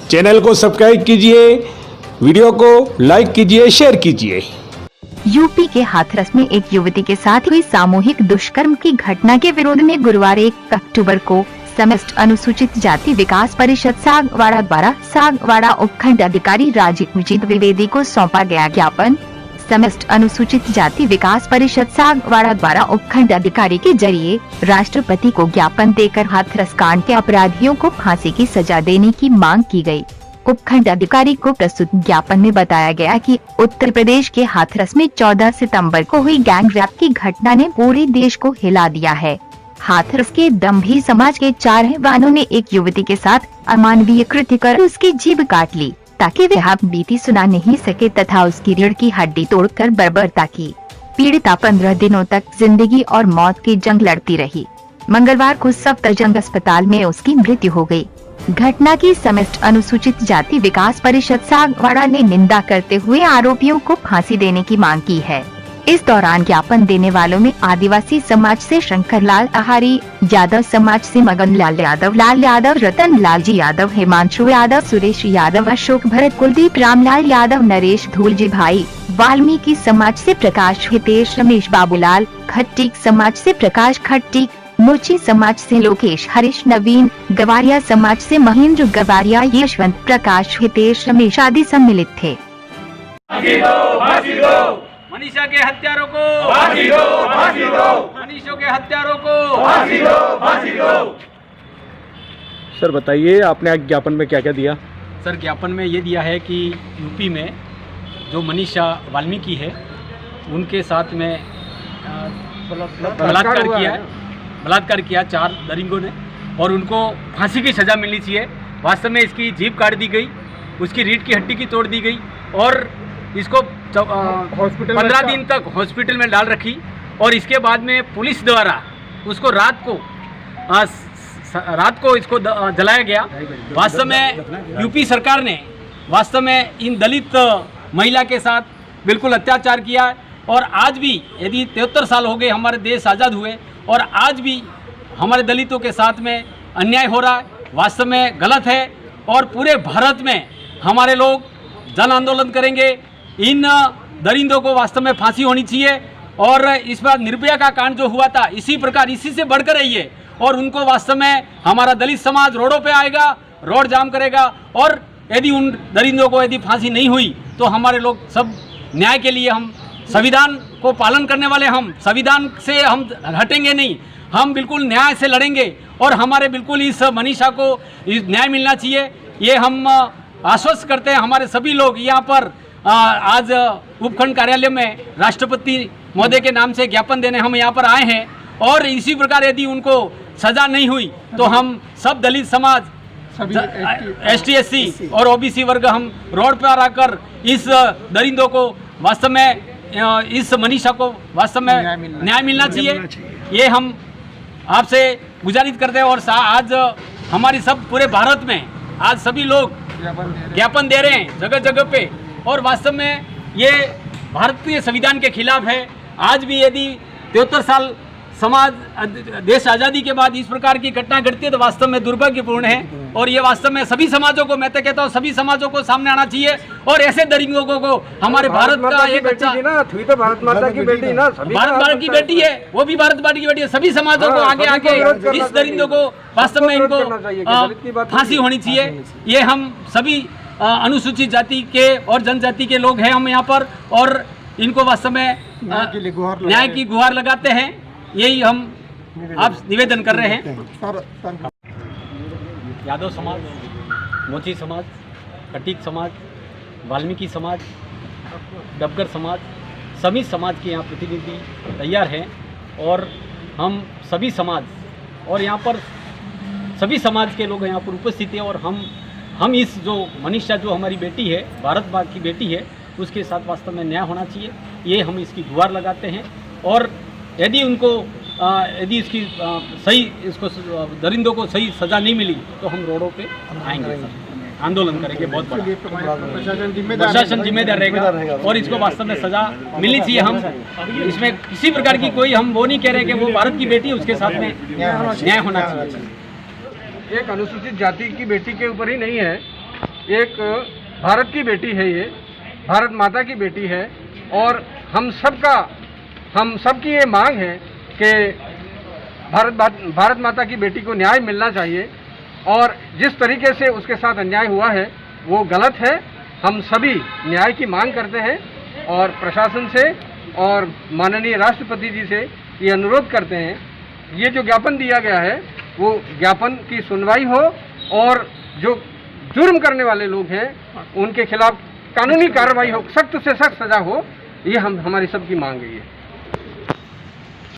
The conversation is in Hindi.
चैनल को सब्सक्राइब कीजिए, वीडियो को लाइक कीजिए, शेयर कीजिए। यूपी के हाथरस में एक युवती के साथ हुई सामूहिक दुष्कर्म की घटना के विरोध में गुरुवार 1 अक्टूबर को समस्त अनुसूचित जाति विकास परिषद सागवाड़ा द्वारा सागवाड़ा उपखंड अधिकारी राजीव द्विवेदी को सौंपा गया ज्ञापन। समस्त अनुसूचित जाति विकास परिषद सागवाड़ा द्वारा उपखंड अधिकारी के जरिए राष्ट्रपति को ज्ञापन देकर हाथरस कांड के अपराधियों को फांसी की सजा देने की मांग की गई। उपखंड अधिकारी को प्रस्तुत ज्ञापन में बताया गया कि उत्तर प्रदेश के हाथरस में 14 सितंबर को हुई गैंग रेप की घटना ने पूरे देश को हिला दिया है। हाथरस के दम्भी समाज के 4 जवानों ने एक युवती के साथ अमानवीय कृत्य कर उसकी जीभ काट ली ताकि वह बीती सुना नहीं सके तथा उसकी रीढ़ की हड्डी तोड़कर बर्बरता की। पीड़िता 15 दिनों तक जिंदगी और मौत की जंग लड़ती रही। मंगलवार को सफदरजंग अस्पताल में उसकी मृत्यु हो गई। घटना की समस्त अनुसूचित जाति विकास परिषद सागवाड़ा ने निंदा करते हुए आरोपियों को फांसी देने की मांग की है। इस दौरान ज्ञापन देने वालों में आदिवासी समाज से शंकर लाल आहारी, यादव समाज से मगन लाल यादव, रतन लाल जी यादव, हिमांशु यादव, सुरेश यादव, अशोक भरत, कुलदीप, रामलाल यादव, नरेश धूलजी भाई, वाल्मीकि समाज से प्रकाश हितेश, रमेश बाबूलाल, खट्टिक समाज से प्रकाश खट्टिक, मोची समाज से लोकेश हरीश, नवीन, गवारिया समाज से महेंद्र गवारिया, यशवंत, प्रकाश हितेश, रमेश आदि सम्मिलित थे। मनीषा के हत्यारों को फांसी दो, फांसी दो। मनीषों के हत्यारों को फांसी दो, फांसी दो। सर बताइए, आपने ज्ञापन में क्या क्या दिया? सर ज्ञापन में ये दिया है कि यूपी में जो मनीषा वाल्मीकि है उनके साथ में बलात्कार किया 4 दरिंगों ने और उनको फांसी की सज़ा मिलनी चाहिए। वास्तव में इसकी जीभ काट दी गई, उसकी रीढ़ की हड्डी की तोड़ दी गई और इसको 15 दिन तक हॉस्पिटल में डाल रखी और इसके बाद में पुलिस द्वारा उसको रात को इसको जलाया गया। वास्तव में यूपी सरकार ने वास्तव में इन दलित महिला के साथ बिल्कुल अत्याचार किया है और आज भी यदि 73 साल हो गए हमारे देश आज़ाद हुए और आज भी हमारे दलितों के साथ में अन्याय हो रहा है, वास्तव में गलत है। और पूरे भारत में हमारे लोग जन आंदोलन करेंगे। इन दरिंदों को वास्तव में फांसी होनी चाहिए और इस बार निर्भया का कांड जो हुआ था इसी प्रकार इसी से बढ़कर रही है और उनको वास्तव में हमारा दलित समाज रोडों पे आएगा, रोड जाम करेगा और यदि उन दरिंदों को यदि फांसी नहीं हुई तो हमारे लोग सब न्याय के लिए हम संविधान को पालन करने वाले, हम संविधान से हम हटेंगे नहीं, हम बिल्कुल न्याय से लड़ेंगे और हमारे बिल्कुल इस मनीषा को न्याय मिलना चाहिए। ये हम आश्वस्त करते हैं। हमारे सभी लोग यहाँ पर आज उपखंड कार्यालय में राष्ट्रपति महोदय के नाम से ज्ञापन देने हम यहाँ पर आए हैं और इसी प्रकार यदि उनको सजा नहीं हुई तो हम सब दलित समाज, ST SC और OBC वर्ग हम रोड पर आकर इस दरिंदों को वास्तव में इस मनीषा को वास्तव में न्याय मिलना चाहिए। ये हम आपसे गुजारिश करते हैं और आज हमारी सब पूरे भारत में आज सभी लोग ज्ञापन दे रहे हैं जगह जगह पे और वास्तव में ये भारतीय संविधान के खिलाफ है। आज भी यदि 73 साल समाज देश आज़ादी के बाद इस प्रकार की घटना घटती है तो वास्तव में दुर्भाग्यपूर्ण है और ये वास्तव में सभी समाजों को, मैं तो कहता हूँ सभी समाजों को सामने आना चाहिए और ऐसे दरिंगों को हमारे भारत का एक अच्छा भारत माता की बेटी ना, भारत माता की बेटी है, वो भी भारत माता की बेटी है। सभी समाजों को आगे आके इस दरिंदों को वास्तव में इनको फांसी होनी चाहिए। ये हम सभी अनुसूचित जाति के और जनजाति के लोग हैं हम यहाँ पर और इनको वास्तव में न्याय की गुहार लगाते हैं। यही हम आप निवेदन कर रहे हैं। यादव समाज, मोची समाज, खटीक समाज, वाल्मीकि समाज, डबगर समाज, सभी समाज के यहाँ प्रतिनिधि तैयार हैं और हम सभी समाज और यहाँ पर सभी समाज के लोग यहाँ पर उपस्थित हैं और हम इस जो मनीषा जो हमारी बेटी है, भारत माँ की बेटी है, उसके साथ वास्तव में न्याय होना चाहिए। ये हम इसकी गुहार लगाते हैं और यदि उनको यदि इसकी सही इसको दरिंदों को सही सज़ा नहीं मिली तो हम रोडों पे आएंगे, आंदोलन करेंगे। बहुत बड़ा प्रशासन जिम्मेदार रहेगा और इसको वास्तव में सज़ा मिलनी चाहिए। हम इसमें किसी प्रकार की कोई हम वो नहीं कह रहे कि वो भारत की बेटी है, उसके साथ में न्याय होना चाहिए। एक अनुसूचित जाति की बेटी के ऊपर ही नहीं है, एक भारत की बेटी है, ये भारत माता की बेटी है और हम सबकी ये मांग है कि भारत माता की बेटी को न्याय मिलना चाहिए और जिस तरीके से उसके साथ अन्याय हुआ है वो गलत है। हम सभी न्याय की मांग करते हैं और प्रशासन से और माननीय राष्ट्रपति जी से ये अनुरोध करते हैं, ये जो ज्ञापन दिया गया है वो ज्ञापन की सुनवाई हो और जो जुर्म करने वाले लोग हैं उनके खिलाफ कानूनी कार्रवाई हो, सख्त से सख्त सजा हो, ये हमारी सबकी मांग है।